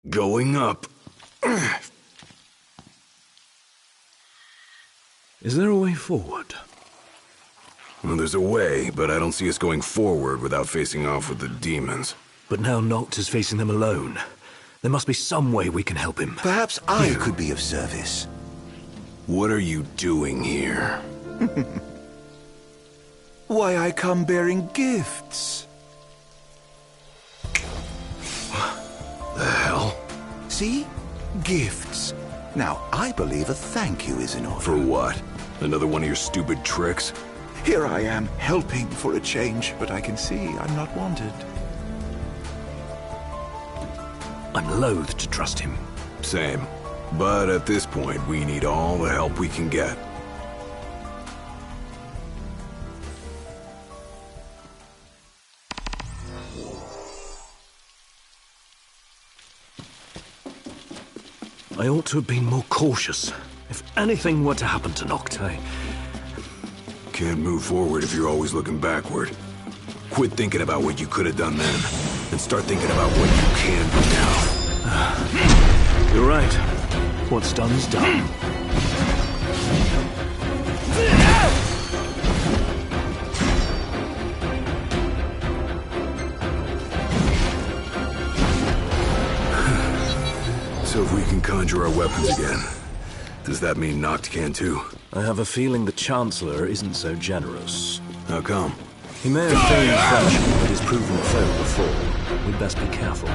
Going up. Is there a way forward? Well, there's a way, but I don't see us going forward without facing off with the demons. But now Noct is facing them alone. There must be some way we can help him. Perhaps I could be of service. What are you doing here? Why, I come bearing gifts. The hell? See? Gifts. Now, I believe a thank you is in order. For what? Another one of your stupid tricks? Here I am, helping for a change, but I can see I'm not wanted. I'm loath to trust him. Same. But at this point, we need all the help we can get. I ought to have been more cautious. If anything were to happen to Noct, Can't move forward if you're always looking backward. Quit thinking about what you could have done then, and start thinking about what you can do now. You're right. What's done's done. So if we can conjure our weapons again, does that mean Noct can too? I have a feeling the Chancellor isn't so generous. How come? He may have feigned friendship, but he's proven foe before. We'd best be careful.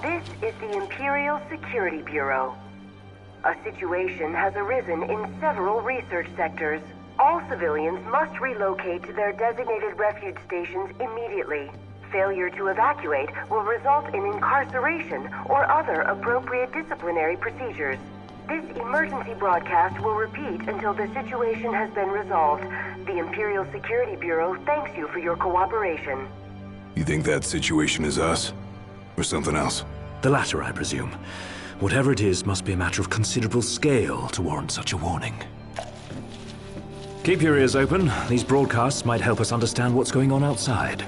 This is the Imperial Security Bureau. A situation has arisen in several research sectors. All civilians must relocate to their designated refuge stations immediately. Failure to evacuate will result in incarceration or other appropriate disciplinary procedures. This emergency broadcast will repeat until the situation has been resolved. The Imperial Security Bureau thanks you for your cooperation. You think that situation is us? Or something else? The latter, I presume. Whatever it is must be a matter of considerable scale to warrant such a warning. Keep your ears open. These broadcasts might help us understand what's going on outside.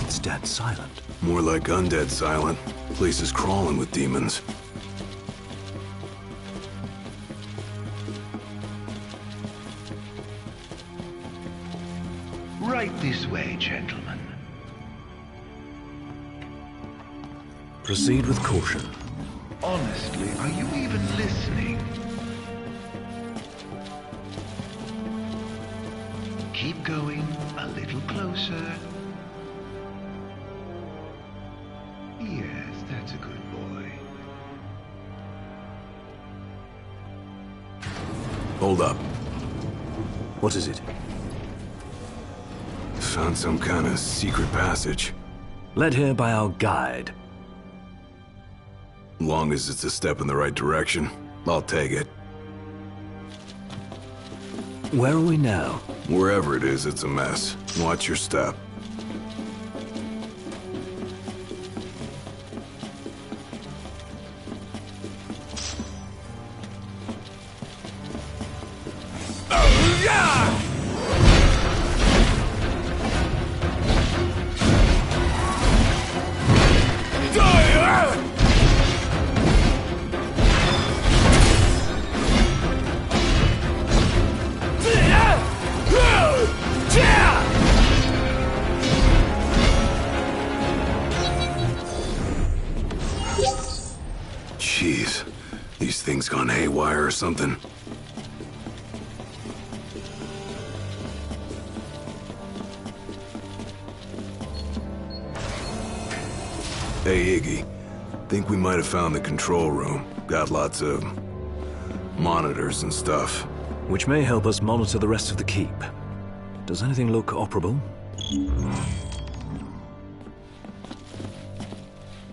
It's dead silent. More like undead silent. Place is crawling with demons. Right this way, gentlemen. Proceed with caution. Honestly, are you even listening? Keep going a little closer. Yes, that's a good boy. Hold up. What is it? Found some kind of secret passage. Led here by our guide. Long as it's a step in the right direction, I'll take it. Where are we now? Wherever it is, it's a mess. Watch your step. Jeez, these things gone haywire or something. Hey, Iggy. Think we might have found the control room. Got lots of monitors and stuff. Which may help us monitor the rest of the keep. Does anything look operable?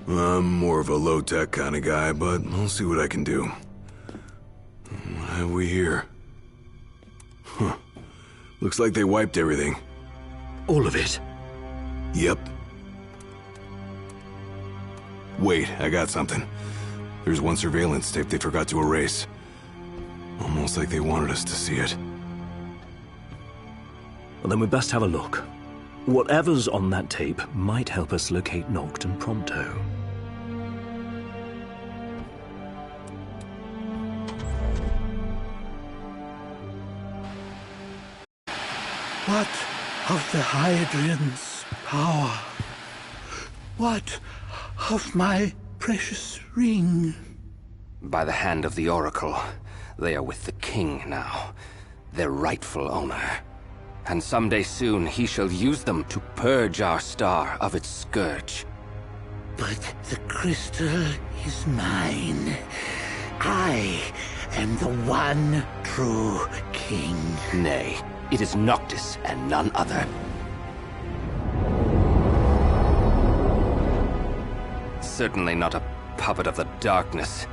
I'm more of a low-tech kind of guy, but I'll see what I can do. What have we here? Huh. Looks like they wiped everything. All of it? Yep. Wait, I got something. There's one surveillance tape they forgot to erase. Almost like they wanted us to see it. Well, then we best have a look. Whatever's on that tape might help us locate Noct and Prompto. What of the Hydrian's power? What of my precious ring? By the hand of the Oracle, they are with the king now, their rightful owner. And someday soon he shall use them to purge our star of its scourge. But the crystal is mine. I am the one true king. Nay, it is Noctis and none other. Certainly not a puppet of the darkness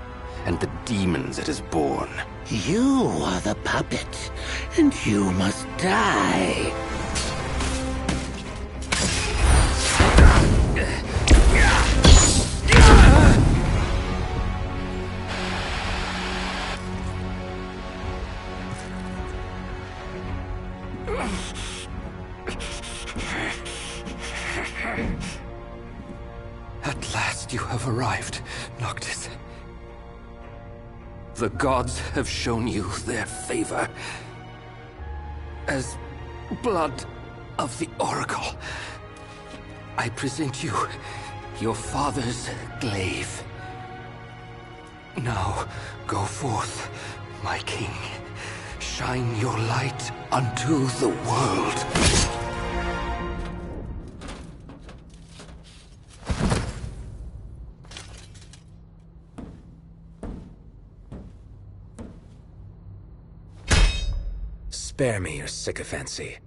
and the demons it has borne. You are the puppet, and you must die. At last you have arrived, Noctis. The gods have shown you their favor. As blood of the Oracle, I present you your father's glaive. Now go forth, my king. Shine your light unto the world. Spare me your sycophancy.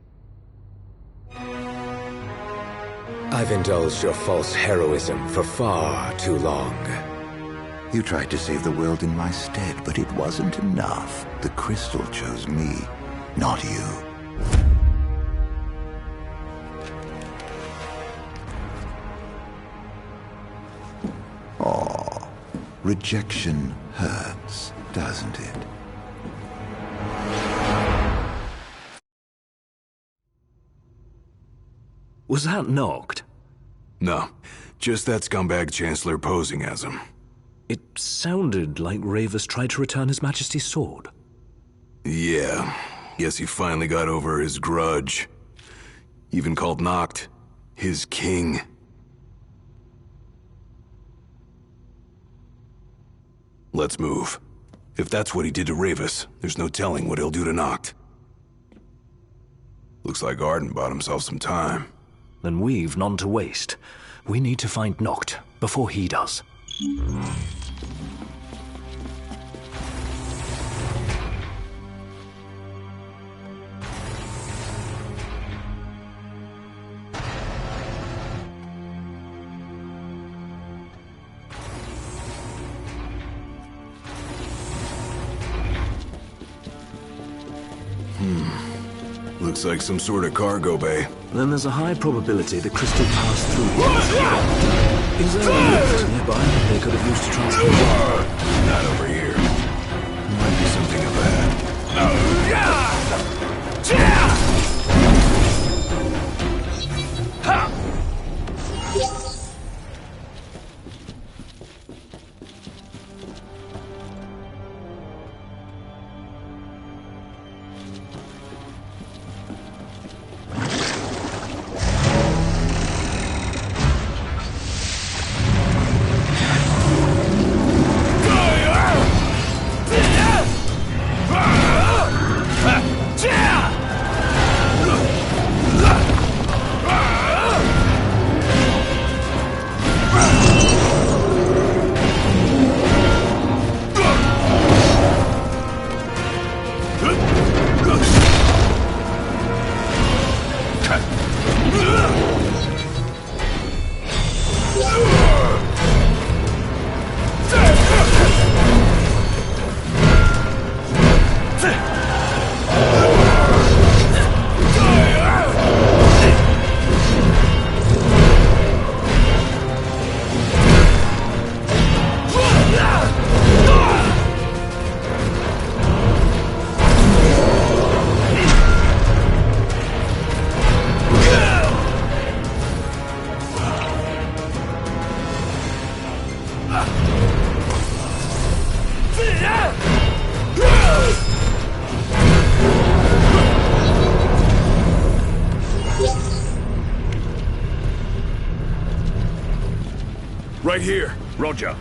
I've indulged your false heroism for far too long. You tried to save the world in my stead, but it wasn't enough. The crystal chose me, not you. Oh, rejection hurts, doesn't it? Was that Noct? No, just that scumbag Chancellor posing as him. It sounded like Ravus tried to return His Majesty's sword. Yeah, guess he finally got over his grudge. Even called Noct his king. Let's move. If that's what he did to Ravus, there's no telling what he'll do to Noct. Looks like Arden bought himself some time. Then we've none to waste. We need to find Noct before he does. Looks like some sort of cargo bay. Then there's a high probability the crystal passed through here. Is there a lift nearby they could have used to transport it? Not over here. Might be something of that. Right here. Roger.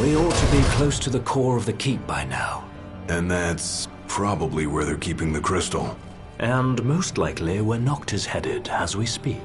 We ought to be close to the core of the keep by now. And that's probably where they're keeping the crystal. And most likely where Noctis headed as we speak.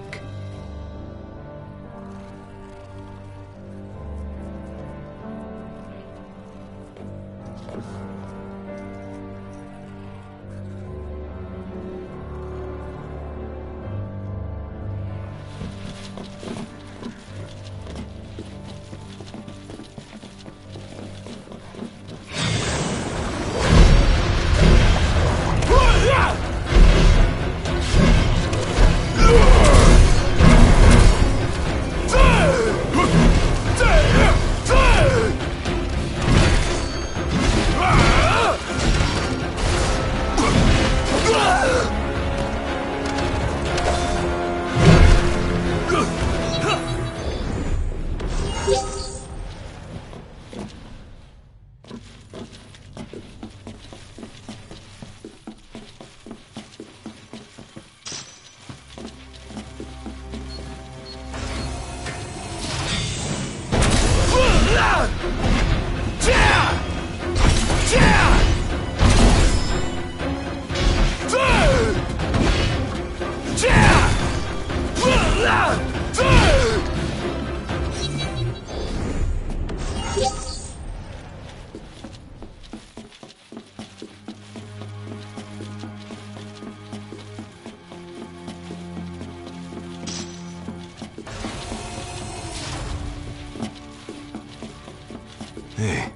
Hey,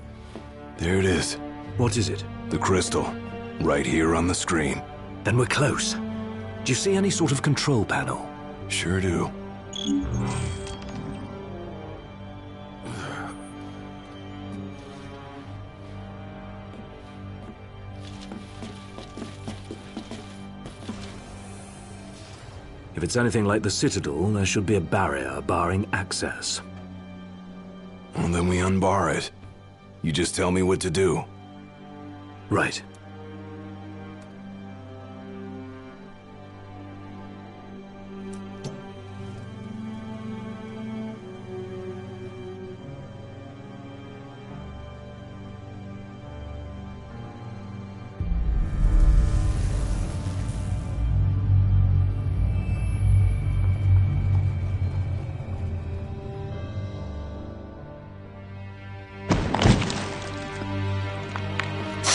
there it is. What is it? The crystal. Right here on the screen. Then we're close. Do you see any sort of control panel? Sure do. If it's anything like the Citadel, there should be a barrier barring access. Well, then we unbar it. You just tell me what to do. Right.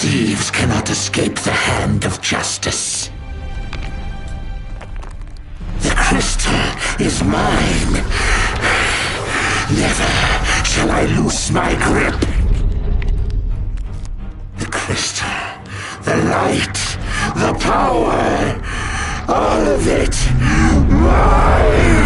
Thieves cannot escape the hand of justice. The crystal is mine. Never shall I loose my grip. The crystal, the light, the power, all of it mine!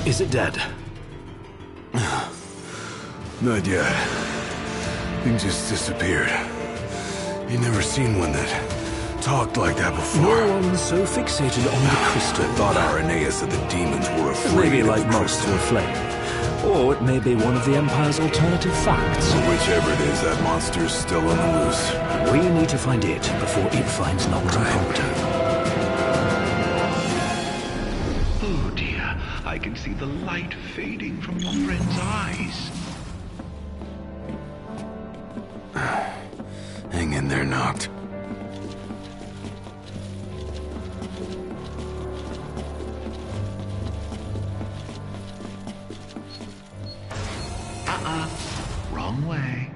Is it dead? Not yet. Thing just disappeared. You never seen one that talked like that before. No one's so fixated on the crystal. I thought Irenaeus said the demons were afraid Maybe of like the moths crystal. to a flame. Or it may be one of the Empire's alternative facts. Whichever it is, that monster's still on the loose. We need to find it before it finds Noct and Prompto. Oh dear, I can see the light fading from your friend's eyes. Hang in there, Noct. Wrong way.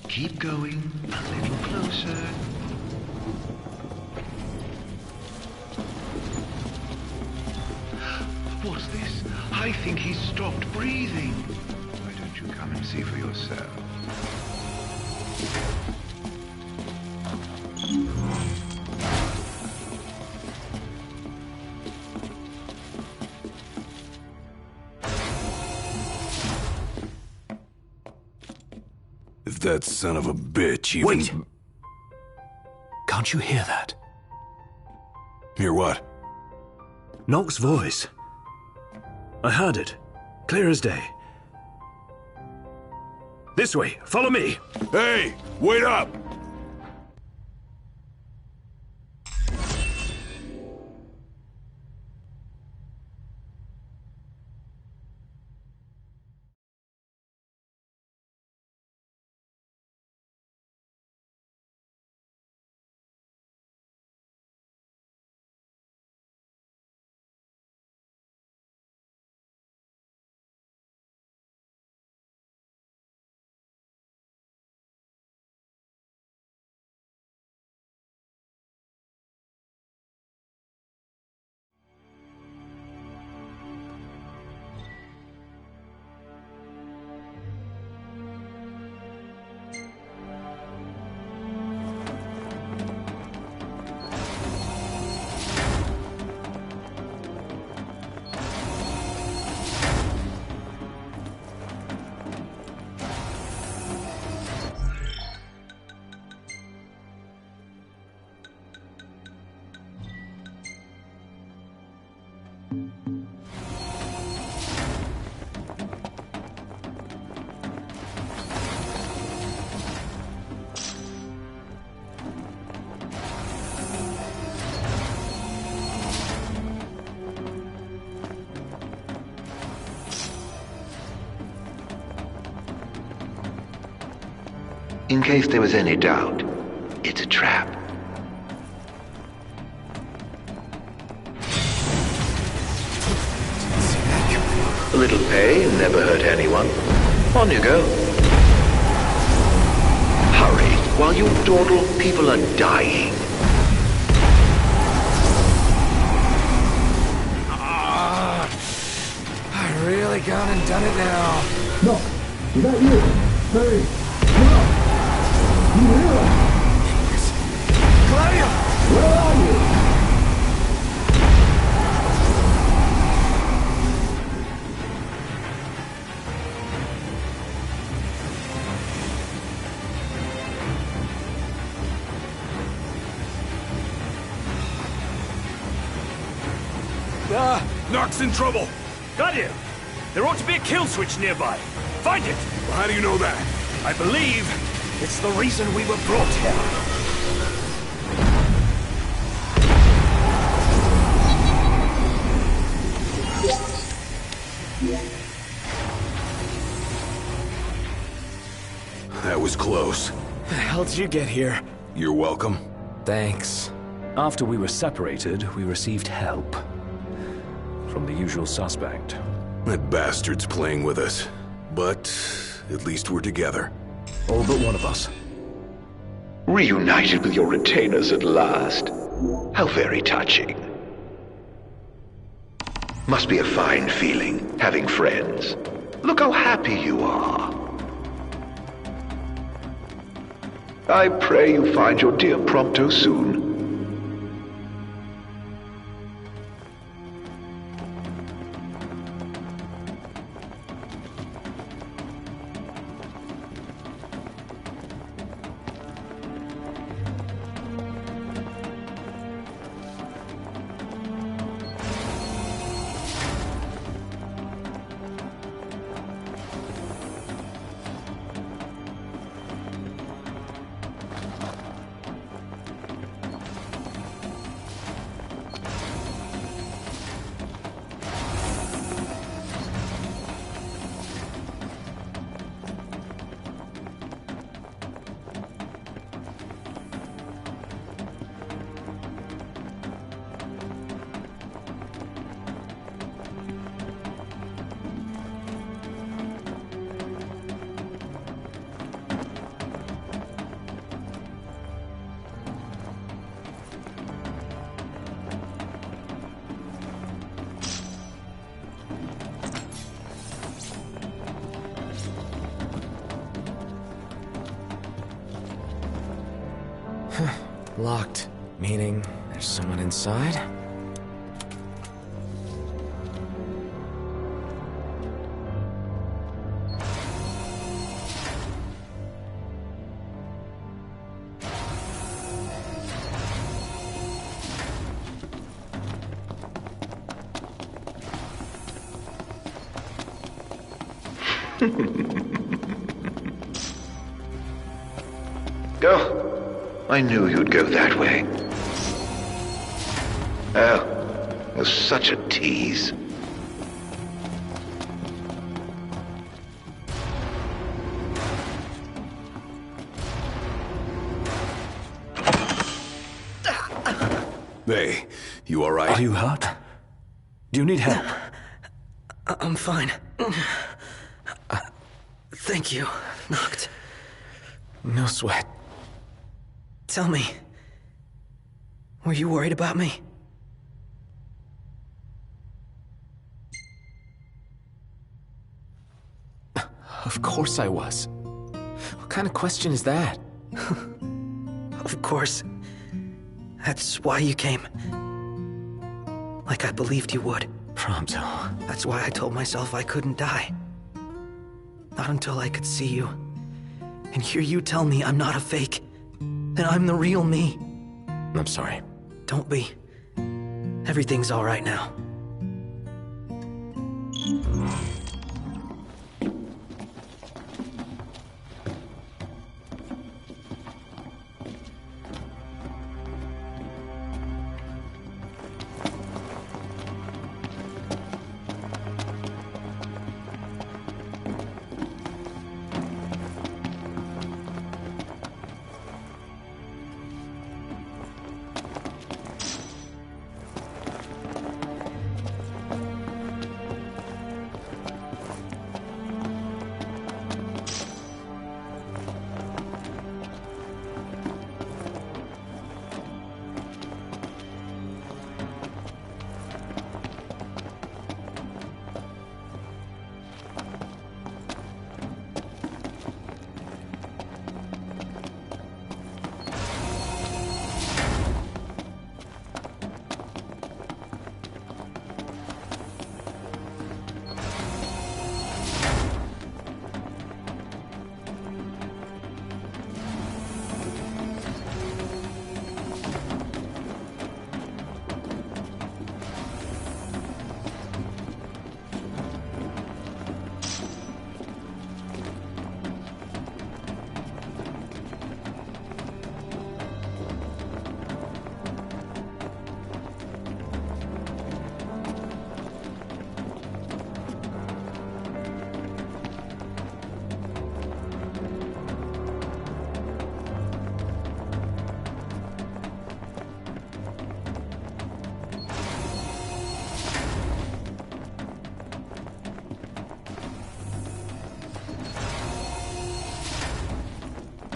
Keep going, a little closer. What's this? I think he's stopped breathing. Why don't you come and see for yourself? If that son of a bitch even... Wait! Can't you hear that? Hear what? Noct's voice. I heard it. Clear as day. This way. Follow me. Hey! Wait up! In case there was any doubt, it's a trap. A little pay never hurt anyone. On you go. Hurry, while you dawdle, people are dying. I really gone and done it now. No, is that you? Hurry! No! You hear us? Gladio! Where are you? Nox in trouble! Gladio! There ought to be a kill switch nearby. Find it! Well, how do you know that? I believe it's the reason we were brought here. That was close. How the hell did you get here? You're welcome. Thanks. After we were separated, we received help. From the usual suspect. That bastard's playing with us. But at least we're together. All but one of us. Reunited with your retainers at last. How very touching. Must be a fine feeling, having friends. Look how happy you are. I pray you find your dear Prompto soon. Locked. Meaning there's someone inside? Go. I knew you'd go that way. Oh, you're such a tease. Hey, you alright? Are you hurt? Do you need help? I'm fine. Thank you, Noct. No sweat. Tell me, were you worried about me? Of course I was. What kind of question is that? Of course. That's why you came. Like I believed you would. Prompto. That's why I told myself I couldn't die. Not until I could see you. And hear you tell me I'm not a fake. That I'm the real me. I'm sorry. Don't be. Everything's all right now.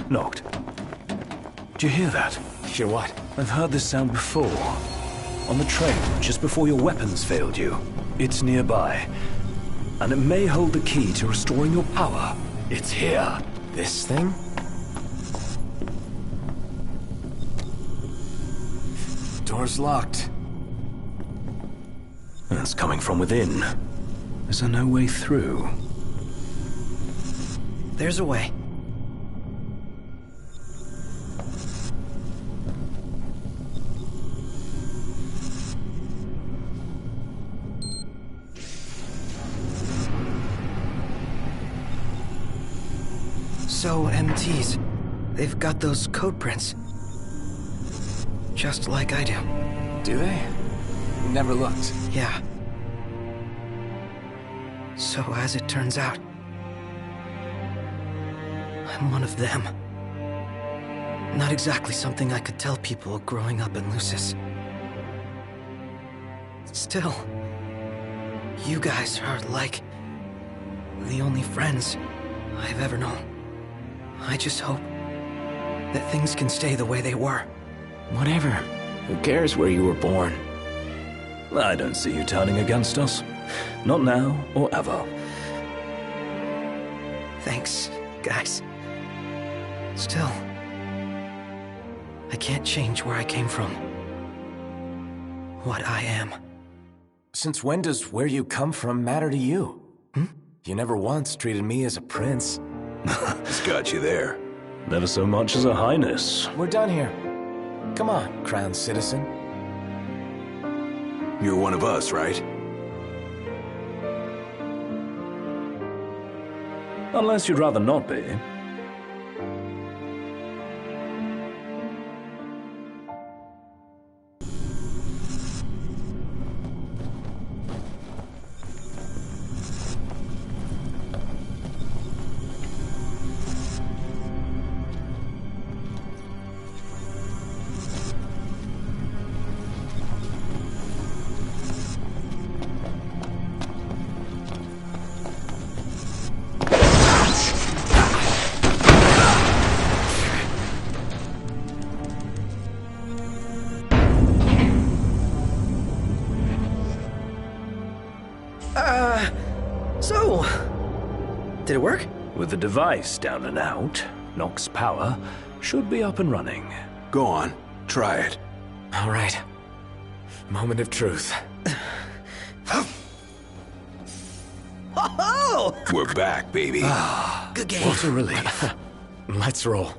Knocked. Do you hear that? Hear what? I've heard this sound before. On the train, just before your weapons failed you. It's nearby. And it may hold the key to restoring your power. It's here. This thing? Door's locked. It's coming from within. Is there no way through? There's a way. So, MTs, they've got those code prints. Just like I do. Do they? Never looked. Yeah. So, as it turns out, I'm one of them. Not exactly something I could tell people growing up in Lucis. Still, you guys are like the only friends I've ever known. I just hope that things can stay the way they were. Whatever. Who cares where you were born? I don't see you turning against us. Not now or ever. Thanks, guys. Still, I can't change where I came from. What I am. Since when does where you come from matter to you? Hmm? You never once treated me as a prince. It's got you there. Never so much as a highness. We're done here. Come on, crowned citizen. You're one of us, right? Unless you'd rather not be. So, did it work? With the device down and out, Nox's power should be up and running. Go on, try it. All right. Moment of truth. Oh! We're back, baby. Good game. What a relief. Let's roll.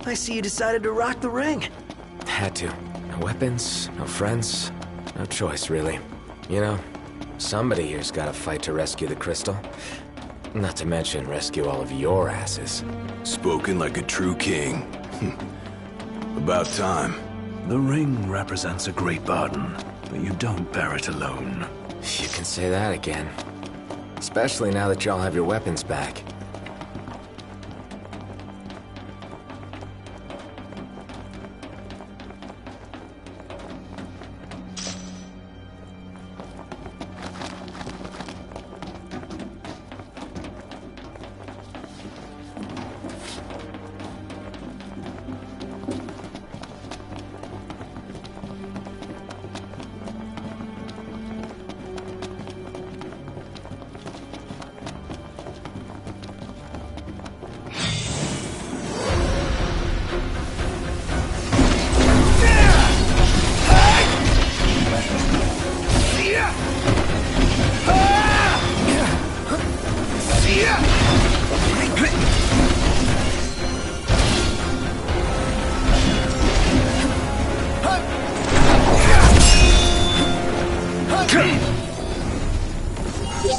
I see you decided to rock the ring. Had to. No weapons, no friends, no choice, really. You know, somebody here's gotta fight to rescue the crystal. Not to mention rescue all of your asses. Spoken like a true king. About time. The ring represents a great burden, but you don't bear it alone. You can say that again. Especially now that y'all have your weapons back.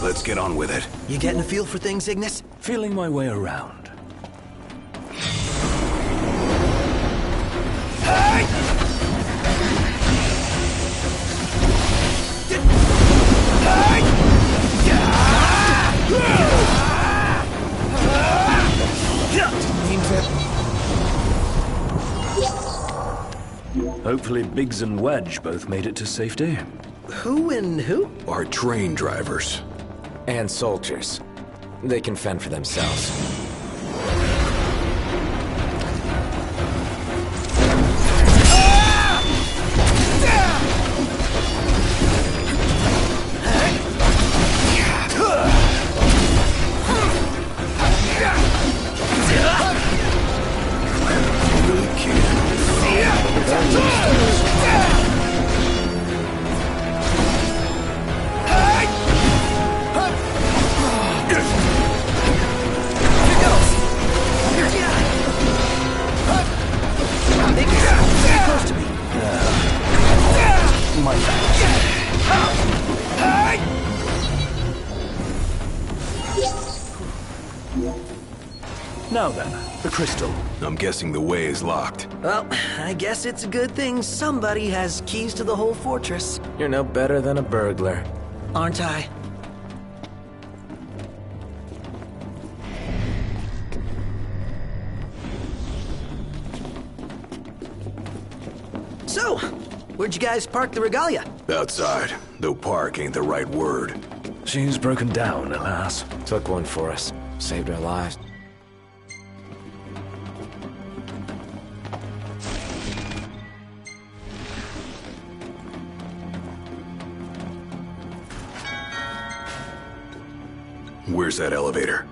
Let's get on with it. You getting a feel for things, Ignis? Feeling my way around. Hopefully Biggs and Wedge both made it to safety. Who and who? Our train drivers. And soldiers. They can fend for themselves. Now then, the crystal. I'm guessing the way is locked. Well, I guess it's a good thing somebody has keys to the whole fortress. You're no better than a burglar. Aren't I? So, where'd you guys park the regalia? Outside, though park ain't the right word. She's broken down, alas. Took one for us. Saved our lives. Where's that elevator?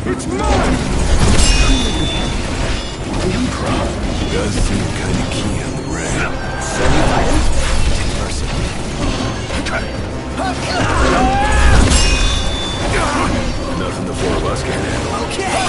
It's mine! The Emperor does seem kinda key on the ring. So you fight him? Take mercy. Nothing the four of us can handle. Okay!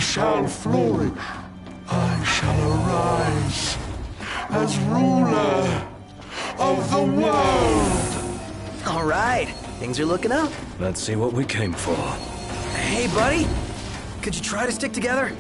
shall flourish. I shall arise as ruler of the world. All right, things are looking up. Let's see what we came for. Hey, buddy. Could you try to stick together?